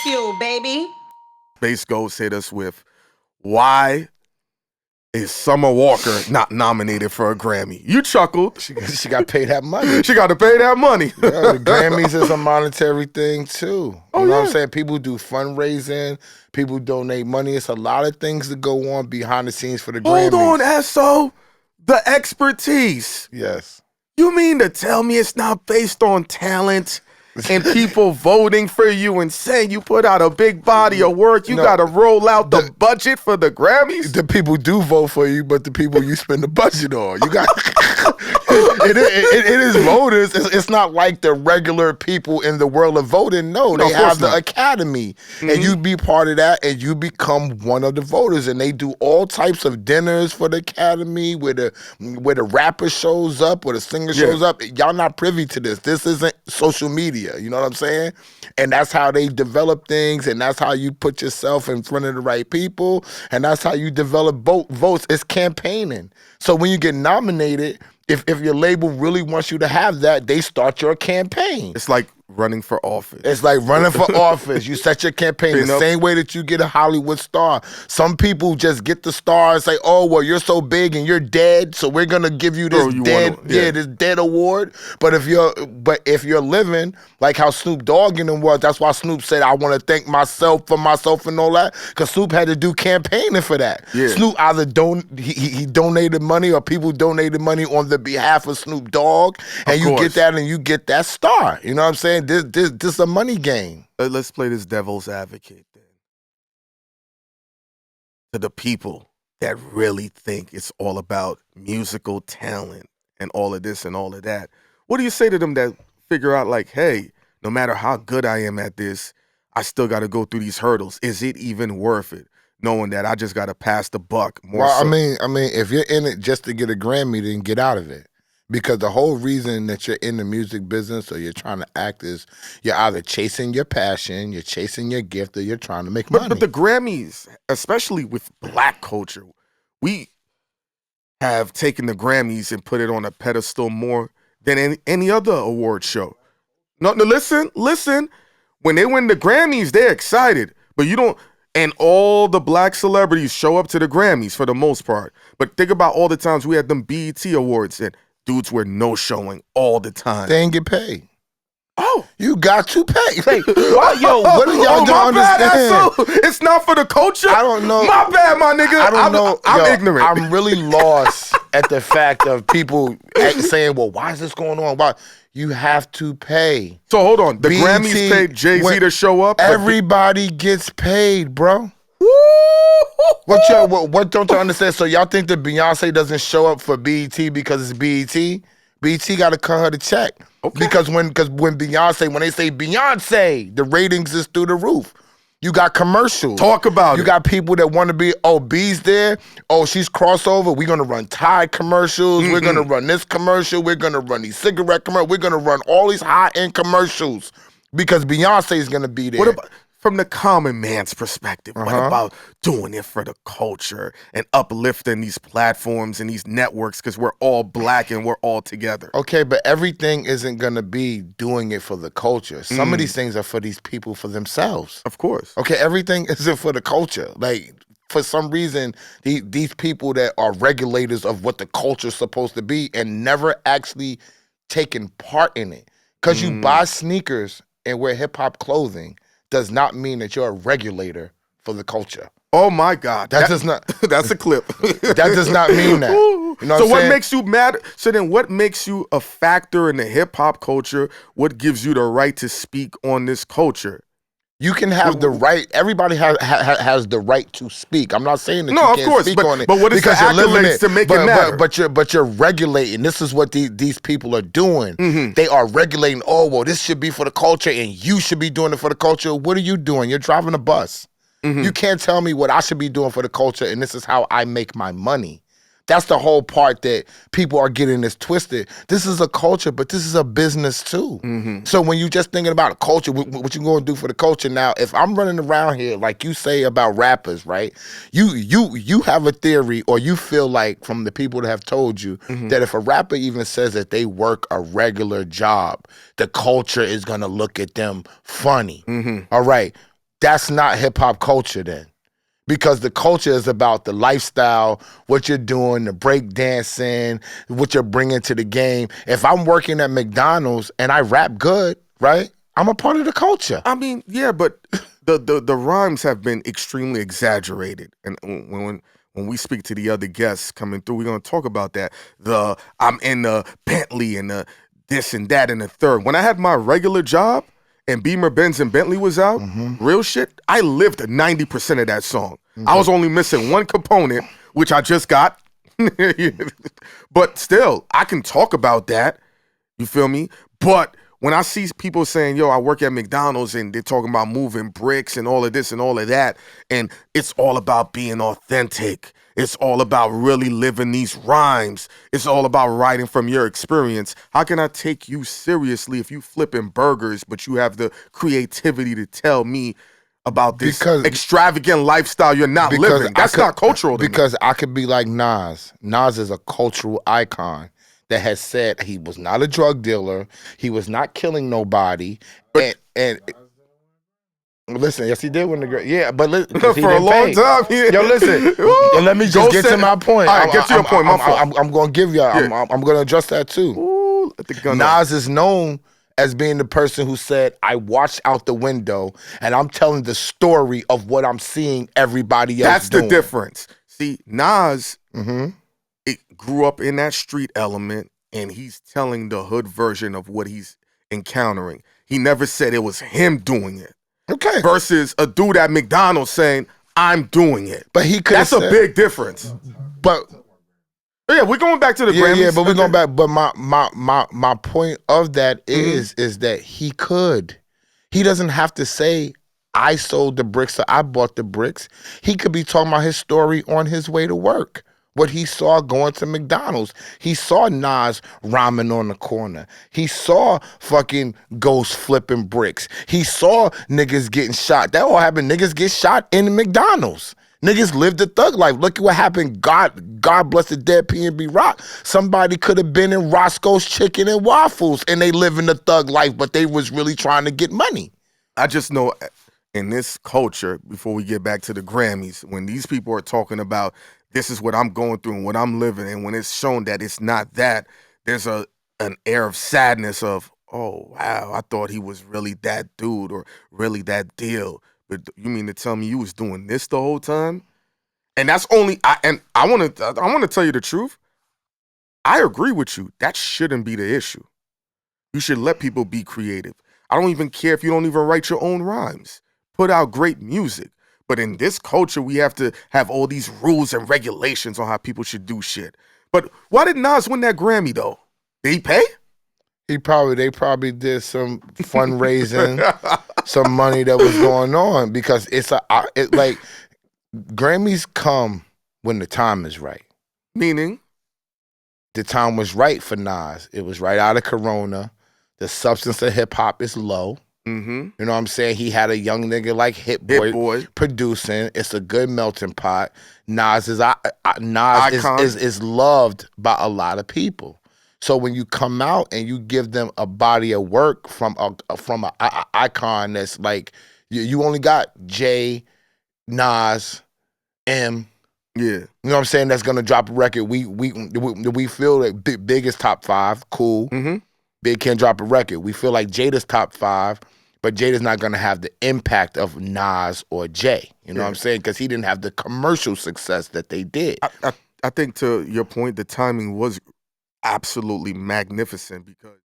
Bagfuel, baby. Space Ghost hit us with, why is Summer Walker not nominated for a Grammy? You chuckle. She got to pay that money. She got to pay that money. Yeah, the Grammys is a monetary thing too. You know what I'm saying? People do fundraising. People donate money. It's a lot of things that go on behind the scenes for the Grammys. Hold on, SO. The expertise. Yes. You mean to tell me it's not based on talent and people voting for you and saying you put out a big body of work, you got to roll out the budget for the Grammys? The people do vote for you, but the people you spend the budget on. You got it is voters. It's not like the regular people in the world of voting. No, they have the academy. And you be part of that and you become one of the voters. And they do all types of dinners for the academy where the rapper shows up, where the singer shows up. Y'all not privy to this. This isn't social media. You know what I'm saying? And that's how they develop things, and that's how you put yourself in front of the right people, and that's how you develop votes. It's campaigning. So when you get nominated, if your label really wants you to have that, they start your campaign. It's like running for office. It's like running for office. You set your campaign the same way that you get a Hollywood star. Some people just get the star and say, oh, well, you're so big and you're dead, so we're going to give you this this dead award. But if you're living like how Snoop Dogg in them was, that's why Snoop said, I want to thank myself for myself and all that, because Snoop had to do campaigning for that. Yeah. Snoop either he donated money or people donated money on the behalf of Snoop Dogg, and you get that and you get that star. You know what I'm saying? This is a money game. Let's play this devil's advocate then. To the people that really think it's all about musical talent and all of this and all of that, what do you say to them that figure out like, hey, no matter how good I am at this, I still got to go through these hurdles. Is it even worth it? Knowing that I just got to pass the buck more. Well, I mean, if you're in it just to get a Grammy, then get out of it. Because the whole reason that you're in the music business or you're trying to act is you're either chasing your passion, you're chasing your gift, or you're trying to make money. But the Grammys, especially with black culture, we have taken the Grammys and put it on a pedestal more than any other award show. No, listen. When they win the Grammys, they're excited. But you don't... And all the black celebrities show up to the Grammys for the most part. But think about all the times we had them BET Awards and dudes were no-showing all the time. They ain't get paid. Oh. You got to pay. Like, what are y'all don't understand? It's not for the culture? I don't know. My bad, my nigga. I don't know. I'm ignorant. I'm really lost at the fact of people saying, well, why is this going on? Why? You have to pay. So hold on. The Grammys paid Jay-Z to show up? Everybody gets paid, bro. What don't you understand? So y'all think that Beyonce doesn't show up for BET because it's BET? BET got to cut her the check. Okay. Because when Beyonce, when they say Beyonce, the ratings is through the roof. You got commercials. Talk about it. You got people that want to be, oh, B's there. Oh, she's crossover. We're going to run Tide commercials. We're going to run this commercial. We're going to run these cigarette commercials. We're going to run all these high-end commercials because Beyonce is going to be there. What about, from the common man's perspective, what about doing it for the culture and uplifting these platforms and these networks because we're all black and we're all together? Okay, but everything isn't going to be doing it for the culture. Some of these things are for these people, for themselves. Of course. Okay, everything isn't for the culture. Like, for some reason, these people that are regulators of what the culture is supposed to be and never actually taking part in it. Because you buy sneakers and wear hip-hop clothing does not mean that you're a regulator for the culture. Oh my God. That does not. That's a clip. That does not mean that. You know what makes you mad? So then what makes you a factor in the hip hop culture? What gives you the right to speak on this culture? You can have the right. Everybody has the right to speak. I'm not saying that you can't speak on it. But what is the accolades to make it matter? But you're regulating. This is what these people are doing. They are regulating. Oh, well, this should be for the culture, and you should be doing it for the culture. What are you doing? You're driving a bus. You can't tell me what I should be doing for the culture, and this is how I make my money. That's the whole part that people are getting this twisted. This is a culture, but this is a business too. So when you just thinking about a culture, what you going to do for the culture now? If I'm running around here, like you say about rappers, right? You have a theory, or you feel like from the people that have told you that if a rapper even says that they work a regular job, the culture is going to look at them funny. All right. that's not hip hop culture then. Because the culture is about the lifestyle, what you're doing, the break dancing, what you're bringing to the game. If I'm working at McDonald's and I rap good, right? I'm a part of the culture. I mean, yeah, but the rhymes have been extremely exaggerated, and when we speak to the other guests coming through, we're gonna talk about that. I'm in the Bentley and the this and that and the third. When I had my regular job and Beamer, Benz, and Bentley was out, real shit, I lived 90% of that song. I was only missing one component, which I just got. But still, I can talk about that. You feel me? But when I see people saying, yo, I work at McDonald's and they're talking about moving bricks and all of this and all of that, and it's all about being authentic. It's all about really living these rhymes. It's all about writing from your experience. How can I take you seriously if you flipping burgers, but you have the creativity to tell me about this extravagant lifestyle you're not living? That's not cultural to me. Because I could be like Nas. Nas is a cultural icon that has said he was not a drug dealer. He was not killing nobody. And listen, yes, he did win the Grammy. Yeah, but listen, for a long time. Yeah. Yo, listen. Let me just get to my point. All right, get to your point. I'm going to give you. I'm going to address that too. Ooh, let the gun Nas is known as being the person who said, I watched out the window and I'm telling the story of what I'm seeing everybody else doing. That's the difference. See, Nas it grew up in that street element, and he's telling the hood version of what he's encountering. He never said it was him doing it. Okay. Versus a dude at McDonald's saying, I'm doing it. But he could. That's a big difference. But yeah, we're going back to the Grammys. Yeah, but we're going back. But my point of that is that he could. He doesn't have to say, I sold the bricks or I bought the bricks. He could be talking about his story on his way to work. What he saw going to McDonald's. He saw Nas rhyming on the corner. He saw fucking Ghost flipping bricks. He saw niggas getting shot. That all happened. Niggas get shot in McDonald's. Niggas lived the thug life. Look at what happened. God bless the dead PNB Rock. Somebody could have been in Roscoe's Chicken and Waffles and they live in the thug life, but they was really trying to get money. I just know in this culture, before we get back to the Grammys, when these people are talking about this is what I'm going through and what I'm living, and when it's shown that it's not that, there's an air of sadness of, oh, wow, I thought he was really that dude or really that deal. But you mean to tell me you was doing this the whole time? And that's only, I want to tell you the truth. I agree with you. That shouldn't be the issue. You should let people be creative. I don't even care if you don't even write your own rhymes. Put out great music. But in this culture, we have to have all these rules and regulations on how people should do shit. But why did Nas win that Grammy, though? Did he pay? They probably did some fundraising, some money that was going on because it's like Grammys come when the time is right. Meaning? The time was right for Nas. It was right out of Corona. The substance of hip hop is low. You know what I'm saying? He had a young nigga like Hit Boy producing. It's a good melting pot. Nas is loved by a lot of people. So when you come out and you give them a body of work from a icon that's like you only got Jay, Nas, M. Yeah, you know what I'm saying? That's gonna drop a record. We feel that Big is top 5. Cool. Big can't drop a record. We feel like Jada's top 5. But Jada's not going to have the impact of Nas or Jay. You know what I'm saying? Because he didn't have the commercial success that they did. I think to your point, the timing was absolutely magnificent because